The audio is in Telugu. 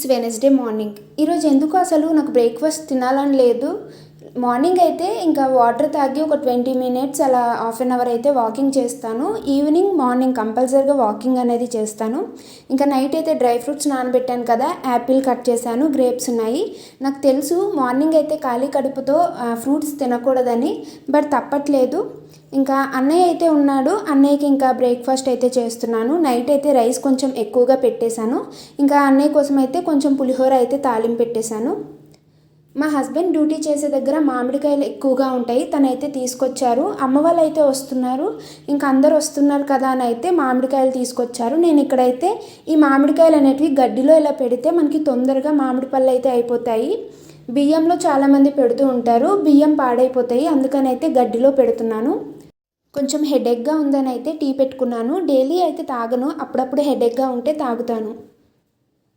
It's Wednesday morning. ఈరోజు ఎందుకో అసలు నాకు బ్రేక్ఫాస్ట్ తినాలని లేదు. మార్నింగ్ అయితే ఇంకా వాటర్ తాగి ఒక 20 మినిట్స్ అలా హాఫ్ అన్ అవర్ అయితే వాకింగ్ చేస్తాను. ఈవినింగ్ మార్నింగ్ కంపల్సరీగా వాకింగ్ అనేది చేస్తాను. ఇంకా నైట్ అయితే డ్రై ఫ్రూట్స్ నానబెట్టాను కదా, యాపిల్ కట్ చేశాను, గ్రేప్స్ ఉన్నాయి. నాకు తెలుసు మార్నింగ్ అయితే ఖాళీ కడుపుతో ఫ్రూట్స్ తినకూడదని, బట్ తప్పట్లేదు. ఇంకా అన్నయ్య అయితే ఉన్నాడు, అన్నయ్యకి ఇంకా బ్రేక్ఫాస్ట్ అయితే చేస్తున్నాను. నైట్ అయితే రైస్ కొంచెం ఎక్కువగా పెట్టేశాను. ఇంకా అన్నయ్య కోసం అయితే కొంచెం పులిహోర అయితే తాలింపు పెట్టేశాను. మా హస్బెండ్ డ్యూటీ చేసే దగ్గర మామిడికాయలు ఎక్కువగా ఉంటాయి, తనైతే తీసుకొచ్చారు. అమ్మ వాళ్ళు అయితే వస్తున్నారు, ఇంకా అందరు వస్తున్నారు కదా అని అయితే మామిడికాయలు తీసుకొచ్చారు. నేను ఇక్కడైతే ఈ మామిడికాయలు అనేటివి గడ్డిలో ఇలా పెడితే మనకి తొందరగా మామిడి పళ్ళు అయితే అయిపోతాయి. బియ్యంలో చాలామంది పెడుతూ ఉంటారు, బియ్యం పాడైపోతాయి, అందుకని అయితే గడ్డిలో పెడుతున్నాను. కొంచెం హెడేక్గా ఉందని అయితే టీ పెట్టుకున్నాను. డైలీ అయితే తాగను, అప్పుడప్పుడు హెడేక్గా ఉంటే తాగుతాను.